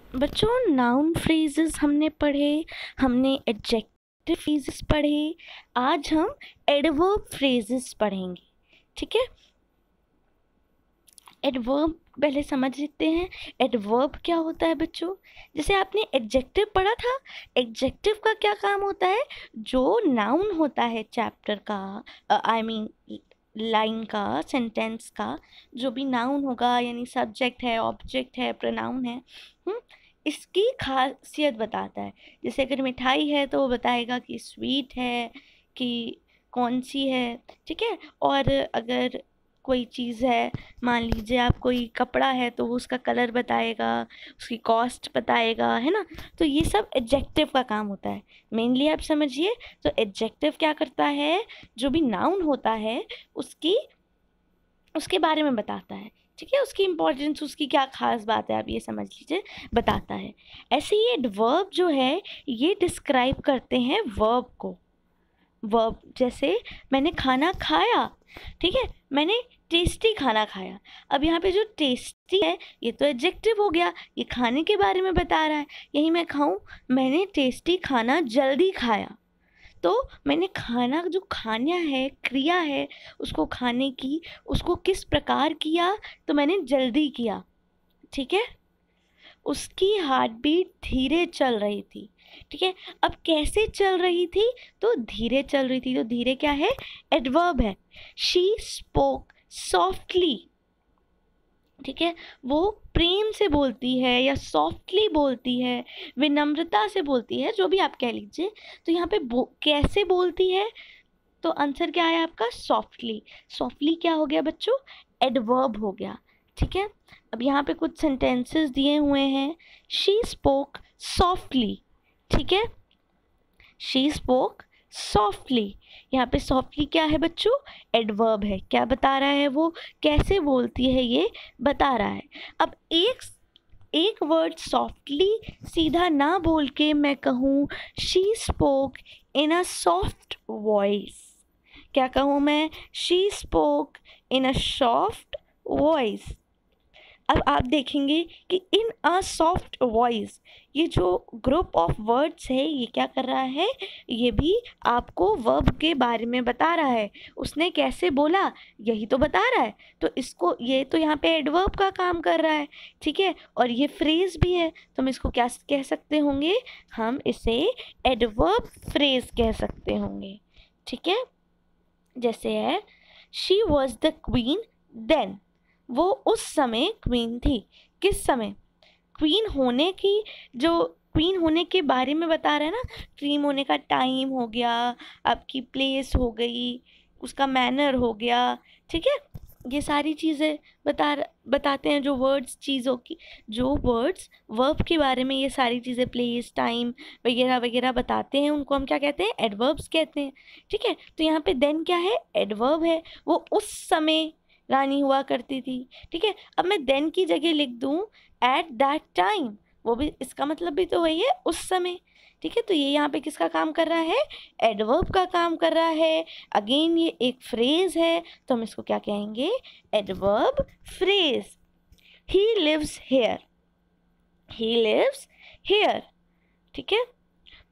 बच्चों noun phrases हमने पढ़े, हमने एडजेक्टिव फ्रेजेस पढ़े, आज हम एडवर्ब फ्रेजेस पढ़ेंगे। ठीक है, एडवर्ब पहले समझ लेते हैं। एडवर्ब क्या होता है बच्चों? जैसे आपने एडजेक्टिव पढ़ा था, एडजेक्टिव का क्या काम होता है? जो नाउन होता है चैप्टर का, आई मीन लाइन का, सेंटेंस का, जो भी नाउन होगा, यानी सब्जेक्ट है, ऑब्जेक्ट है, प्रोनाउन है, इसकी खासियत बताता है। जैसे अगर मिठाई है तो वो बताएगा कि स्वीट है कि कौन सी है। ठीक है, और अगर कोई चीज़ है, मान लीजिए आप कोई कपड़ा है तो वो उसका कलर बताएगा, उसकी कॉस्ट बताएगा, है ना। तो ये सब एडजेक्टिव का काम होता है मेनली, आप समझिए। तो एडजेक्टिव क्या करता है? जो भी नाउन होता है उसके बारे में बताता है। ठीक है, उसकी इम्पोर्टेंस, उसकी क्या खास बात है, आप ये समझ लीजिए, बताता है। ऐसे ही एडवर्ब जो है ये डिस्क्राइब करते हैं वर्ब को। वर्ब जैसे मैंने खाना खाया, ठीक है, मैंने टेस्टी खाना खाया। अब यहाँ पे जो टेस्टी है ये तो एडजेक्टिव हो गया, ये खाने के बारे में बता रहा है। यही मैं खाऊं, मैंने टेस्टी खाना जल्दी खाया, तो मैंने खाना, जो खाना है, क्रिया है उसको खाने की, उसको किस प्रकार किया, तो मैंने जल्दी किया। ठीक है, उसकी हार्ट बीट धीरे चल रही थी। ठीक है, अब कैसे चल रही थी? तो धीरे चल रही थी, तो धीरे क्या है? एडवर्ब है। She spoke softly. ठीक है, वो प्रेम से बोलती है या सॉफ्टली बोलती है, विनम्रता से बोलती है, जो भी आप कह लीजिए। तो यहाँ पे कैसे बोलती है? तो आंसर क्या है आपका? सॉफ्टली। सॉफ्टली क्या हो गया बच्चों? एडवर्ब हो गया। ठीक है, अब यहाँ पे कुछ सेंटेंसेस दिए हुए हैं। She spoke softly. ठीक है, शी स्पोक सॉफ्टली। यहाँ पे सॉफ्टली क्या है बच्चों? एडवर्ब है। क्या बता रहा है? वो कैसे बोलती है ये बता रहा है। अब एक वर्ड सॉफ्टली सीधा ना बोल के मैं कहूँ she spoke in a soft voice. क्या कहूँ मैं? She spoke in a soft voice. अब आप देखेंगे कि इन अ सॉफ्ट वॉइस, ये जो ग्रुप ऑफ वर्ड्स है ये क्या कर रहा है? ये भी आपको वर्ब के बारे में बता रहा है। उसने कैसे बोला यही तो बता रहा है। तो इसको, ये तो यहाँ पे एडवर्ब का काम कर रहा है। ठीक है, और ये फ्रेज भी है, तो हम इसको क्या कह सकते होंगे? हम इसे एडवर्ब फ्रेज कह सकते होंगे। ठीक है, जैसे है she was the queen then, वो उस समय क्वीन थी। किस समय? क्वीन होने की, जो क्वीन होने के बारे में बता रहा है ना। क्वीन होने का टाइम हो गया, आपकी प्लेस हो गई, उसका मैनर हो गया। ठीक है, ये सारी चीज़ें बताते हैं जो वर्ड्स, चीज़ों की, जो वर्ड्स वर्ब के बारे में, ये सारी चीज़ें प्लेस, टाइम वगैरह वगैरह बताते हैं, उनको हम क्या कहते हैं? एडवर्ब्स कहते हैं। ठीक है, तो यहाँ पे देन क्या है? एडवर्ब है। वो उस समय रानी हुआ करती थी। ठीक है, अब मैं देन की जगह लिख दूँ एट दैट टाइम, वो भी, इसका मतलब भी तो वही है, उस समय। ठीक है, तो ये यहाँ पे किसका काम कर रहा है? एडवर्ब का काम कर रहा है। अगेन ये एक फ्रेज है, तो हम इसको क्या कहेंगे? Adverb phrase. He lives here, he lives here. ठीक है,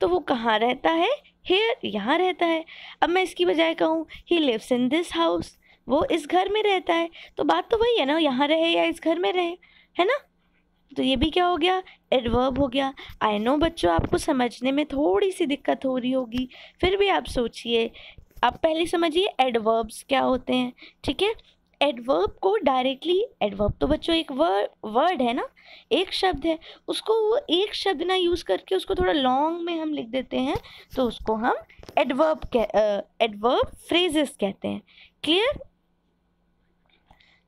तो वो कहाँ रहता है? हेयर, यहाँ रहता है। अब मैं इसकी बजाय कहूँ he lives in this house, वो इस घर में रहता है, तो बात तो वही है ना, यहाँ रहे या इस घर में रहे, है ना। तो ये भी क्या हो गया? एडवर्ब हो गया। आई नो बच्चों, आपको समझने में थोड़ी सी दिक्कत हो रही होगी, फिर भी आप सोचिए, आप पहले समझिए एडवर्ब्स क्या होते हैं। ठीक है, एडवर्ब को डायरेक्टली, एडवर्ब तो बच्चों एक वर्ड है ना, एक शब्द है, उसको वो एक शब्द ना यूज़ करके उसको थोड़ा लॉन्ग में हम लिख देते हैं, तो उसको हम एडवर्ब फ्रेजेस कहते हैं। क्लियर?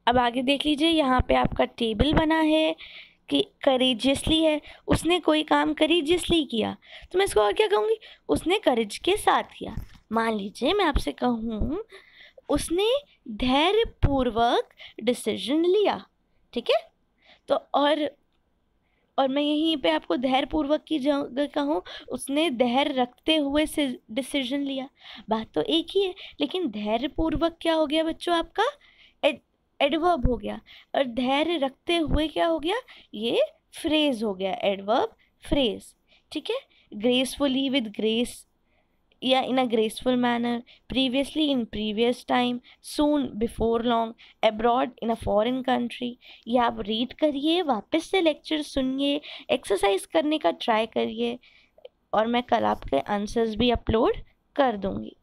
अब आगे देख लीजिए, यहाँ पे आपका टेबल बना है कि करेजियसली है, उसने कोई काम करेजियसली किया, तो मैं इसको और क्या कहूँगी? उसने करेज के साथ किया। मान लीजिए मैं आपसे कहूँ उसने धैर्यपूर्वक डिसीजन लिया। ठीक है, तो और मैं यहीं पे आपको धैर्यपूर्वक की जगह कहूँ उसने धैर्य रखते हुए से डिसीजन लिया, बात तो एक ही है। लेकिन धैर्यपूर्वक क्या हो गया बच्चों? आपका एडवर्ब हो गया। और धैर्य रखते हुए क्या हो गया? ये फ्रेज हो गया, एडवर्ब फ्रेज, ठीक है। ग्रेसफुली विद ग्रेस या in a graceful manner, previously in previous time, soon before long, abroad in a foreign country. ये आप रीड करिए, वापस से लेक्चर सुनिए, एक्सरसाइज करने का ट्राई करिए, और मैं कल आपके आंसर्स भी अपलोड कर दूंगी।